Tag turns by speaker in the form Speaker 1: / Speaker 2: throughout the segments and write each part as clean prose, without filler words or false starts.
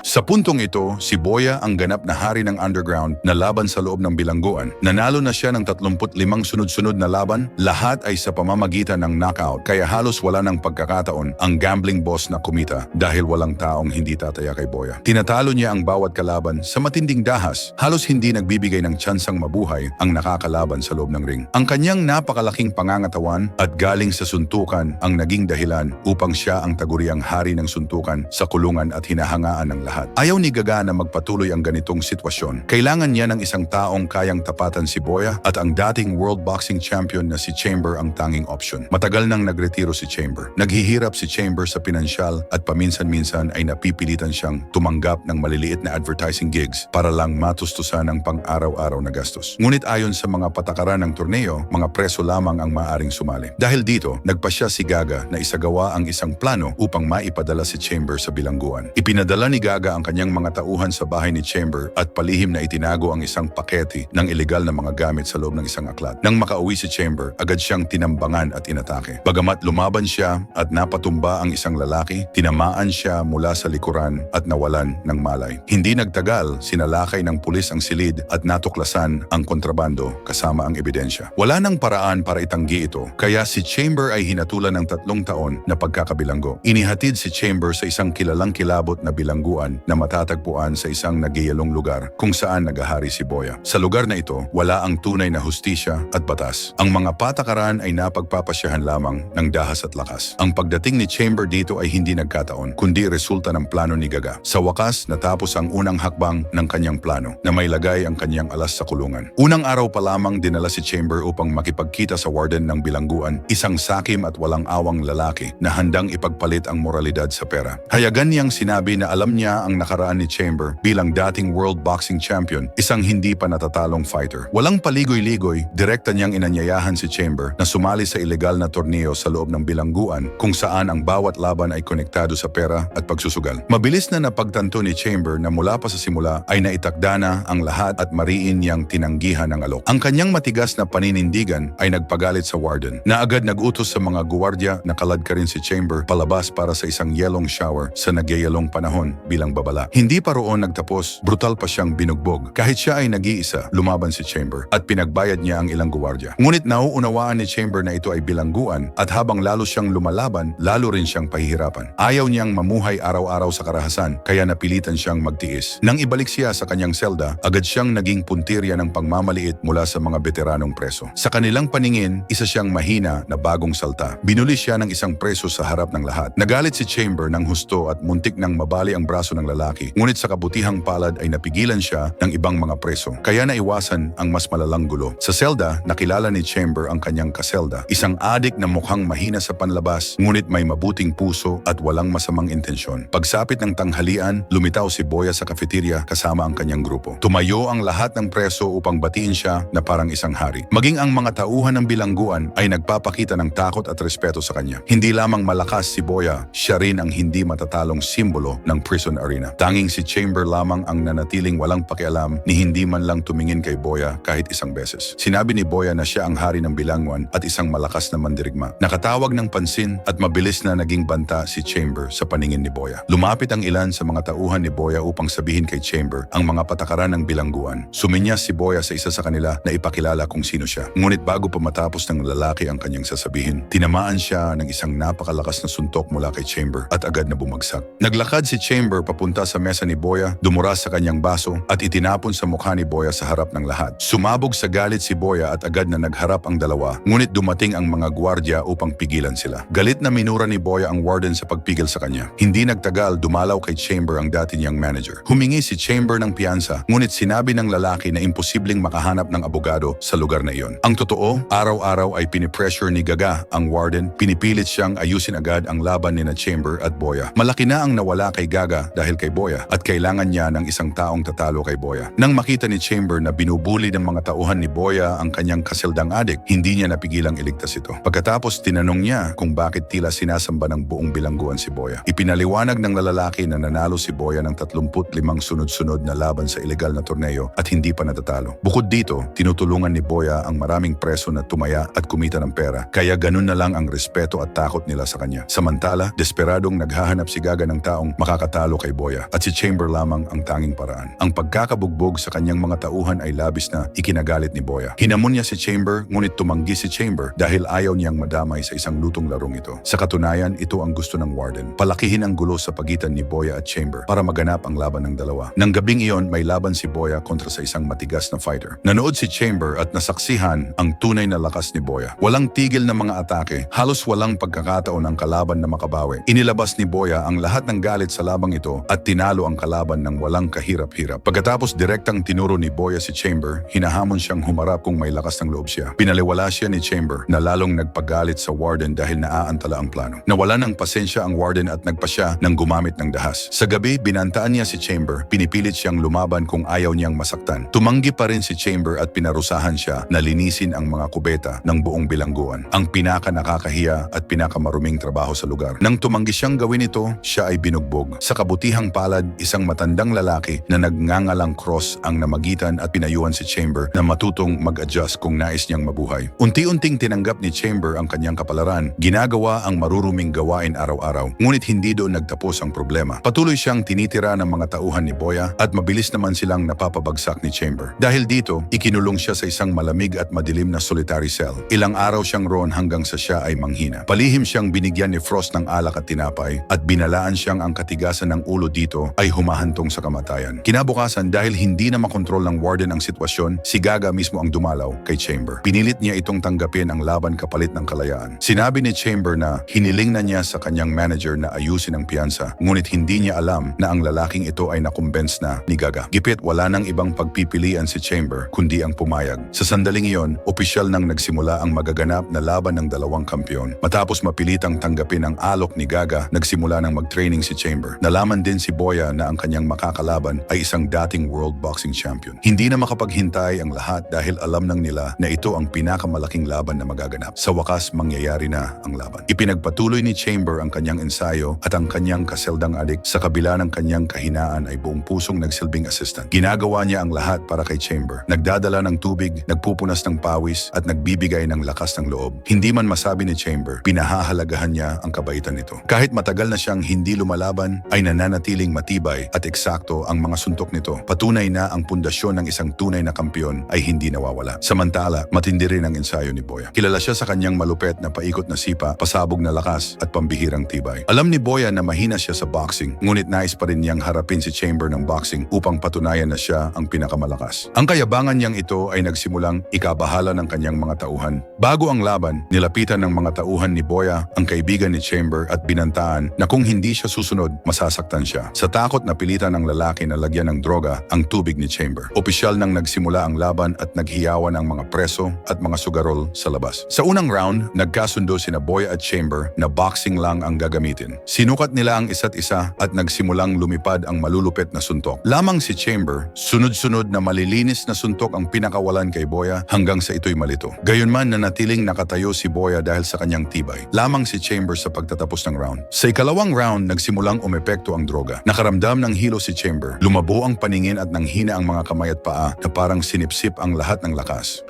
Speaker 1: Sa puntong ito, si Boya ang ganap na hari ng underground na laban sa loob ng bilangguan. Nanalo na siya ng 35 sunod-sunod na laban, lahat ay sa pamamagitan ng knockout, kaya halos wala ng pagkakataon ang gambling boss na kumita dahil walang taong hindi tataya kay Boya. Tinatalo niya ang bawat kalaban sa matinding dahas, halos hindi nagbibigay ng tsansang mabuhay ang nakakalaban sa loob ng ring. Ang kanyang napakalaking pangangatawan at galing sa suntukan ang naging dahilan upang siya ang taguriang hari ng suntukan sa kulungan at hinahangaan ng lahat. Ayaw ni Gaga na magpatuloy ang ganitong sitwasyon. Kailangan niya ng isang taong kayang tapatan si Boya at ang dating World Boxing Champion na si Chamber ang tanging option. Matagal nang nagretiro si Chamber. Naghihirap si Chamber sa pinansyal at paminsan-minsan ay napipilitan siyang tumanggap ng maliliit na advertising gigs para lang matustusan ang pang-araw-araw na gastos. Ngunit ayon sa mga patakaran ng torneo, mga preso lamang ang maaaring sumali. Dahil dito, nagpasya si Gaga na isagawa ang isang plano upang maipadala si Chamber sa bilangguan. Ipinadala ni Gaga ang kanyang mga tauhan sa bahay ni Chamber at palihim na itinago ang isang pakete ng ilegal na mga gamit sa loob ng isang aklat. Nang makauwi si Chamber, agad siyang tinambangan at inatake. Bagamat lumaban siya at napatumba ang isang lalaki, tinamaan siya mula sa likuran at nawalan ng malay. Hindi nagtagal, sinalakay ng pulis ang silid at natuklasan ang kontrabando kasama ang ebidensya. Wala nang paraan para itanggi ito, kaya si Chamber ay hinatulan ng 3 taon na pagkakabilanggo. Inihatid si Chamber sa isang kilalang kilabot na bilangguan na matatagpuan sa isang nagiyalong lugar kung saan nagahari si Boya. Sa lugar na ito, wala ang tunay na hustisya at batas. Ang mga patakaran ay napagpapasyahan lamang ng dahas at lakas. Ang pagdating ni Chamber dito ay hindi nagkataon, kundi resulta ng plano ni Gaga. Sa wakas, natapos ang unang hakbang ng kanyang plano na may lagay ang kanyang alas sa kulungan. Unang araw pa lamang dinala si Chamber upang makipagkita sa warden ng bilangguan, isang sakim at walang awang lalaki na handang ipagpalit ang moralidad sa pera. Hayagan niyang sinabi na alam niya ang nakaraan ni Chamber bilang dating World Boxing Champion, isang hindi pa natatalong fighter. Walang paligoy-ligoy, direkta niyang inanyayahan si Chamber na sumali sa ilegal na torneo sa loob ng bilangguan kung saan ang bawat laban ay konektado sa pera at pagsusugal. Mabilis na napagtanto ni Chamber na mula pa sa simula ay naitakda na ang lahat at mariin niyang tinanggihan ang alok. Ang kanyang matigas na paninindigan ay nagpagalit sa warden na agad nag-utos sa mga guwardiya na kalad ka rin si Chamber palabas para sa isang yelong shower sa nagyayalong panahon bilang babala. Hindi pa roon nagtapos, brutal pa siyang binugbog. Kahit siya ay nag-iisa, lumaban si Chamber at pinagbayad niya ang ilang guwardiya. Ngunit nauunawaan ni Chamber na ito ay bilangguan at habang lalo siyang lumalaban, lalo rin siyang pahihirapan. Ayaw niyang mamuhay araw-araw sa karahasan kaya napilitan siyang magtiis. Nang ibalik siya sa kanyang selda, agad siyang naging puntirya ng pagmamaliit mula sa mga veteranong preso. Sa kanilang paningin, isa siyang mahina na bagong salta. Binuli siya ng isang preso sa harap ng lahat. Nagalit si Chamber ng husto at muntik nang mabali ang braso ng lalaki. Ngunit sa kabutihang palad ay napigilan siya ng ibang mga preso, kaya naiwasan ang mas malalang gulo. Sa selda, nakilala ni Chamber ang kanyang kaselda, isang adik na mukhang mahina sa panlabas, ngunit may mabuting puso at walang masamang intensyon. Pagsapit ng tanghalian, lumitaw si Boya sa cafeteria kasama ang kanyang grupo. Tumayo ang lahat ng preso upang batiin siya na parang isang hari. Maging ang mga tauhan ng bilangguan ay nagpapakita ng takot at respeto sa kanya. Hindi lamang malakas si Boya, siya rin ang hindi matatalong simbolo ng prison arena. Tanging si Chamber lamang ang nanatiling walang pakialam ni hindi man lang tumingin kay Boya kahit isang beses. Sinabi ni Boya na siya ang hari ng bilangguan at isang malakas na mandirigma. Nakatawag ng pansin at mabilis na naging banta si Chamber sa paningin ni Boya. Lumapit ang ilan sa mga tauhan ni Boya upang sabihin kay Chamber ang mga patakaran ng bilangguan. Suminyas si Boya sa isa sa kanila na ipakilala kung sino siya. Ngunit bago pa matapos ng lalaki ang kanyang sasabihin, tinamaan siya ng isang napakalakas na suntok mula kay Chamber at agad na bumagsak. Naglakad si Chamber papunta sa mesa ni Boya, dumuras sa kanyang baso at itinapon sa mukha ni Boya sa harap ng lahat. Sumabog sa galit si Boya at agad na nagharap ang dalawa, ngunit dumating ang mga gwardiya upang pigilan sila. Galit na minura ni Boya ang warden sa pagpigil sa kanya. Hindi nagtagal, dumalaw kay Chamber ang dati niyang manager. Humingi si Chamber ng piyansa, ngunit sinabi ng lalaki na imposibleng makahanap ng abogado sa lugar na iyon. Ang totoo, araw-araw ay pinipressure ni Gaga ang warden, pinipilit siyang ayusin agad ang laban ni na Chamber at Boya. Malaki na ang nawala kay Gaga dahil dahil kay Boya at kailangan niya ng isang taong tatalo kay Boya. Nang makita ni Chamber na binubuli ng mga tauhan ni Boya ang kanyang kasildang adik, hindi niya napigilang iligtas ito. Pagkatapos tinanong niya kung bakit tila sinasamba ng buong bilangguan si Boya. Ipinaliwanag ng lalaki na nanalo si Boya ng 35 sunod-sunod na laban sa ilegal na torneo at hindi pa natatalo. Bukod dito, tinutulungan ni Boya ang maraming preso na tumaya at kumita ng pera, kaya ganun na lang ang respeto at takot nila sa kanya. Samantala, desperadong naghahanap si Gaga ng taong makakatalo kay Boya at si Chamber lamang ang tanging paraan. Ang pagkakabugbog sa kanyang mga tauhan ay labis na ikinagalit ni Boya. Hinamon niya si Chamber ngunit tumanggi si Chamber dahil ayaw niyang madamay sa isang lutong larong ito. Sa katunayan, ito ang gusto ng Warden. Palakihin ang gulo sa pagitan ni Boya at Chamber para maganap ang laban ng dalawa. Nang gabing iyon, may laban si Boya kontra sa isang matigas na fighter. Nanood si Chamber at nasaksihan ang tunay na lakas ni Boya. Walang tigil na mga atake, halos walang pagkakataon ang kalaban na makabawi. Inilabas ni Boya ang lahat ng galit sa labang ito at tinalo ang kalaban ng walang kahirap-hirap. Pagkatapos direktang tinuro ni Boya si Chamber, hinahamon siyang humarap kung may lakas ng loob siya. Pinaliwala siya ni Chamber na lalong nagpagalit sa Warden dahil naaantala ang plano. Nawala ng pasensya ang Warden at nagpasya ng gumamit ng dahas. Sa gabi, binantaan niya si Chamber, pinipilit siyang lumaban kung ayaw niyang masaktan. Tumanggi pa rin si Chamber at pinarusahan siya na linisin ang mga kubeta ng buong bilangguan. Ang pinaka nakakahiya at pinakamaruming trabaho sa lugar. Nang tumanggi siyang gawin ito, siya ay binugbog. Sa kabutihang palad, isang matandang lalaki na nagngangalang Cross ang namagitan at pinayuhan si Chamber na matutong mag-adjust kung nais niyang mabuhay. Unti-unting tinanggap ni Chamber ang kanyang kapalaran, ginagawa ang maruruming gawain araw-araw, ngunit hindi doon nagtapos ang problema. Patuloy siyang tinitira ng mga tauhan ni Boya at mabilis naman silang napapabagsak ni Chamber. Dahil dito, ikinulong siya sa isang malamig at madilim na solitary cell. Ilang araw siyang roon hanggang sa siya ay manghina. Palihim siyang binigyan ni Frost ng alak at tinapay at binalaan siyang ang katigasan ng ulo dito ay humahantong sa kamatayan. Kinabukasan, dahil hindi na makontrol ng Warden ang sitwasyon, si Gaga mismo ang dumalaw kay Chamber. Pinilit niya itong tanggapin ang laban kapalit ng kalayaan. Sinabi ni Chamber na hiniling na niya sa kanyang manager na ayusin ang piyansa, ngunit hindi niya alam na ang lalaking ito ay nakumbens na ni Gaga. Gipit, wala nang ibang pagpipilian si Chamber kundi ang pumayag. Sa sandaling iyon, opisyal nang nagsimula ang magaganap na laban ng dalawang kampiyon. Matapos mapilitang tanggapin ang alok ni Gaga, nagsimula nang mag-training si Chamber. Nalaman din si Boya na ang kanyang makakalaban ay isang dating world boxing champion. Hindi na makapaghintay ang lahat dahil alam nang nila na ito ang pinakamalaking laban na magaganap. Sa wakas, mangyayari na ang laban. Ipinagpatuloy ni Chamber ang kanyang ensayo at ang kanyang kaseldang adik sa kabila ng kanyang kahinaan ay buong pusong nagsilbing assistant. Ginagawa niya ang lahat para kay Chamber. Nagdadala ng tubig, nagpupunas ng pawis at nagbibigay ng lakas ng loob. Hindi man masabi ni Chamber, pinahahalagahan niya ang kabaitan nito. Kahit matagal na siyang hindi lumalaban, ay nananatiling matibay at eksakto ang mga suntok nito. Patunay na ang pundasyon ng isang tunay na kampiyon ay hindi nawawala. Samantala, matindi rin ang ensayo ni Boya. Kilala siya sa kanyang malupet na paikot na sipa, pasabog na lakas at pambihirang tibay. Alam ni Boya na mahina siya sa boxing, ngunit nais pa rin niyang harapin si Chamber ng boxing upang patunayan na siya ang pinakamalakas. Ang kayabangan niyang ito ay nagsimulang ikabahala ng kanyang mga tauhan. Bago ang laban, nilapitan ng mga tauhan ni Boya ang kaibigan ni Chamber at binantaan na kung hindi siya susunod, masasaktan siya. Sa takot na pilitan ng lalaki na lagyan ng droga ang tubig ni Chamber. Opisyal nang nagsimula ang laban at naghiyawan ang mga preso at mga sugarol sa labas. Sa unang round, nagkasundo sina Boya at Chamber na boxing lang ang gagamitin. Sinukat nila ang isa't isa at nagsimulang lumipad ang malulupit na suntok. Lamang si Chamber, sunod-sunod na malilinis na suntok ang pinakawalan kay Boya hanggang sa ito'y malito. Gayunman nanatiling nakatayo si Boya dahil sa kanyang tibay. Lamang si Chamber sa pagtatapos ng round. Sa ikalawang round, nagsimulang umepekto ang droga. Nakaramdam ng hilo si Chamber. Lumabo ang paningin at nanghina ang mga kamay at paa na parang sinipsip ang lahat ng lakas.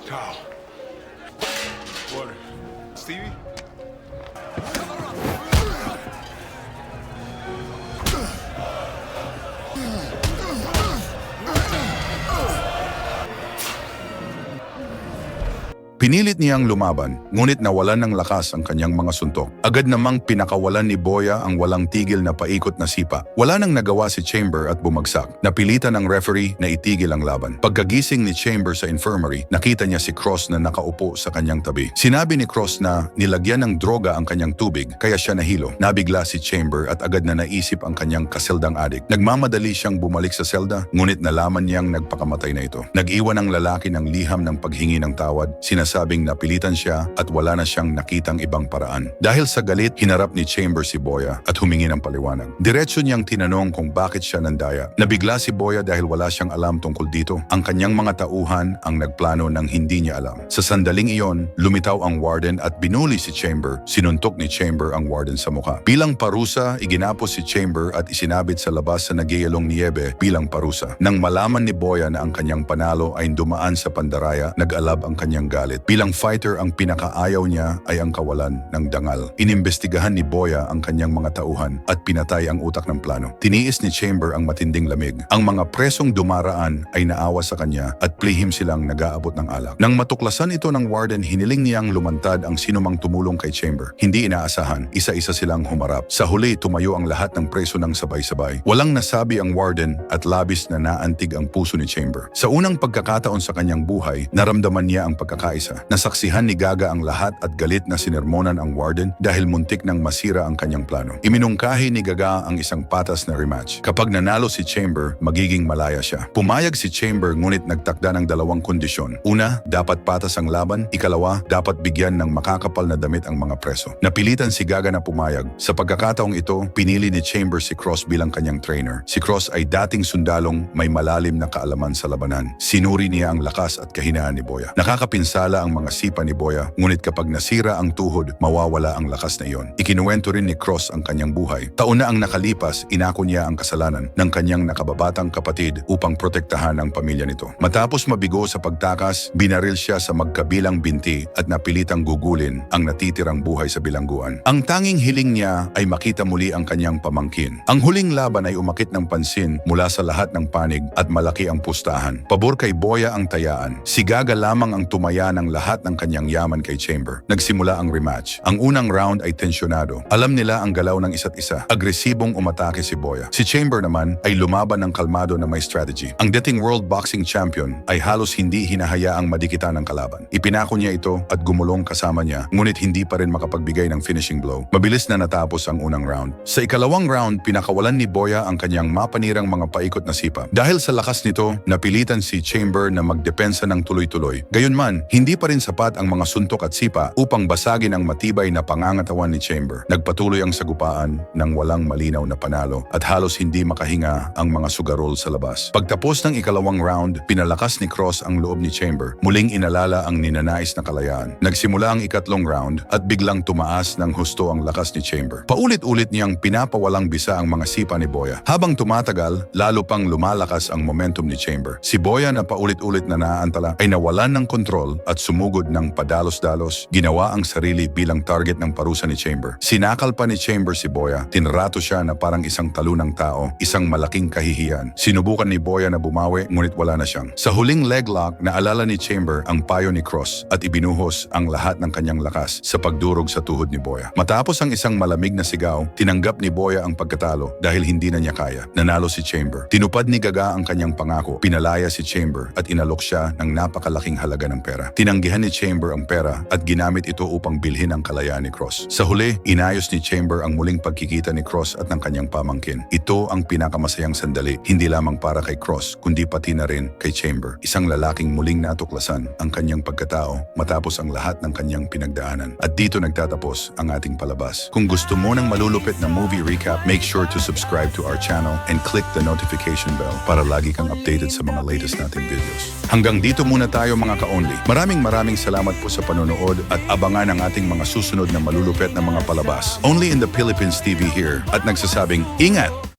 Speaker 2: Cow. Water. Stevie?
Speaker 1: Pinilit niyang lumaban, ngunit nawalan ng lakas ang kanyang mga suntok. Agad namang pinakawalan ni Boya ang walang tigil na paikot na sipa. Wala nang nagawa si Chamber at bumagsak. Napilitan ng referee na itigil ang laban. Pagkagising ni Chamber sa infirmary, nakita niya si Cross na nakaupo sa kanyang tabi. Sinabi ni Cross na nilagyan ng droga ang kanyang tubig, kaya siya nahilo. Nabigla si Chamber at agad na naisip ang kanyang kaseldang adik. Nagmamadali siyang bumalik sa selda, ngunit nalaman niyang nagpakamatay na ito. Nag-iwan ang lalaki ng liham ng paghingi ng tawad. sinasabing napilitan siya at wala na siyang nakitang ibang paraan. Dahil sa galit, hinarap ni Chamber si Boya at humingi ng paliwanag. Diretso niyang tinanong kung bakit siya nandaya. Nabigla si Boya dahil wala siyang alam tungkol dito. Ang kanyang mga tauhan ang nagplano ng hindi niya alam. Sa sandaling iyon, lumitaw ang warden at binuli si Chamber. Sinuntok ni Chamber ang warden sa mukha. Bilang parusa, iginapos si Chamber at isinabit sa labas sa nagyayalong niyebe bilang parusa. Nang malaman ni Boya na ang kanyang panalo ay dumaan sa pandaraya, nag-alab ang kanyang galit. Bilang fighter, ang pinakaayaw niya ay ang kawalan ng dangal. Inimbestigahan ni Boya ang kanyang mga tauhan at pinatay ang utak ng plano. Tiniis ni Chamber ang matinding lamig. Ang mga presong dumaraan ay naawa sa kanya at plihim silang nag-aabot ng alak. Nang matuklasan ito ng warden, hiniling niyang lumantad ang sinumang tumulong kay Chamber. Hindi inaasahan, isa-isa silang humarap. Sa huli, tumayo ang lahat ng preso ng sabay-sabay. Walang nasabi ang warden at labis na naantig ang puso ni Chamber. Sa unang pagkakataon sa kanyang buhay, naramdaman niya ang pagkakaisa. Nasaksihan ni Gaga ang lahat at galit na sinermonan ang warden dahil muntik nang masira ang kanyang plano. Iminungkahi ni Gaga ang isang patas na rematch. Kapag nanalo si Chamber, magiging malaya siya. Pumayag si Chamber ngunit nagtakda ng dalawang kondisyon. Una, dapat patas ang laban. Ikalawa, dapat bigyan ng makakapal na damit ang mga preso. Napilitan si Gaga na pumayag. Sa pagkakataong ito, pinili ni Chamber si Cross bilang kanyang trainer. Si Cross ay dating sundalong may malalim na kaalaman sa labanan. Sinuri niya ang lakas at kahinaan ni Boya. Nakakapinsala ang mga sipa ni Boya, ngunit kapag nasira ang tuhod, mawawala ang lakas na iyon. Ikinuwento rin ni Cross ang kanyang buhay. Taon na ang nakalipas, inako niya ang kasalanan ng kanyang nakababatang kapatid upang protektahan ang pamilya nito. Matapos mabigo sa pagtakas, binaril siya sa magkabilang binti at napilitang gugulin ang natitirang buhay sa bilangguan. Ang tanging hiling niya ay makita muli ang kanyang pamangkin. Ang huling laban ay umakit ng pansin mula sa lahat ng panig at malaki ang pustahan. Pabor kay Boya ang tayaan. Si Gaga lamang ang tumaya ng lahat ng kanyang yaman kay Chamber. Nagsimula ang rematch. Ang unang round ay tensyonado. Alam nila ang galaw ng isa't isa. Agresibong umatake si Boya. Si Chamber naman ay lumaban ng kalmado na may strategy. Ang dating World Boxing Champion ay halos hindi hinahayaang madikitan ng kalaban. Ipinako niya ito at gumulong kasama niya, ngunit hindi pa rin makapagbigay ng finishing blow. Mabilis na natapos ang unang round. Sa ikalawang round, pinakawalan ni Boya ang kanyang mapanirang mga paikot na sipa. Dahil sa lakas nito, napilitan si Chamber na magdepensa ng tuloy-tuloy. Gayunman, hindi pa rin sapat ang mga suntok at sipa upang basagin ang matibay na pangangatawan ni Chamber. Nagpatuloy ang sagupaan ng walang malinaw na panalo at halos hindi makahinga ang mga sugarol sa labas. Pagtapos ng ikalawang round, pinalakas ni Cross ang loob ni Chamber. Muling inalala ang ninanais na kalayaan. Nagsimula ang ikatlong round at biglang tumaas ng husto ang lakas ni Chamber. Paulit-ulit niyang pinapawalang bisa ang mga sipa ni Boya. Habang tumatagal, lalo pang lumalakas ang momentum ni Chamber. Si Boya na paulit-ulit na naaantala ay nawalan ng kontrol at sumugod ng padalos-dalos. Ginawa ang sarili bilang target ng parusa ni Chamber. Sinakal pa ni Chamber si Boya. Tinrato siya na parang isang talunang tao, isang malaking kahihiyan. Sinubukan ni Boya na bumawi ngunit wala na siyang. Sa huling leg lock, naalala ni Chamber ang payo ni Cross at ibinuhos ang lahat ng kanyang lakas sa pagdurog sa tuhod ni Boya. Matapos ang isang malamig na sigaw, tinanggap ni Boya ang pagkatalo dahil hindi na niya kaya. Nanalo si Chamber. Tinupad ni Gaga ang kanyang pangako. Pinalaya si Chamber at inalok siya ng napakalaking halaga ng pera. Tinanggihan ni Chamber ang pera at ginamit ito upang bilhin ang kalayaan ni Cross. Sa huli, inayos ni Chamber ang muling pagkikita ni Cross at ng kanyang pamangkin. Ito ang pinakamasayang sandali, hindi lamang para kay Cross, kundi pati na rin kay Chamber. Isang lalaking muling natuklasan ang kanyang pagkatao matapos ang lahat ng kanyang pinagdaanan. At dito nagtatapos ang ating palabas. Kung gusto mo ng malulupit na movie recap, make sure to subscribe to our channel and click the notification bell para lagi kang updated sa mga latest nating videos. Hanggang dito muna tayo mga ka-only. Maraming salamat po sa panonood at abangan ang ating mga susunod na malulupit na mga palabas. Only in the Philippines TV here at nagsasabing, ingat!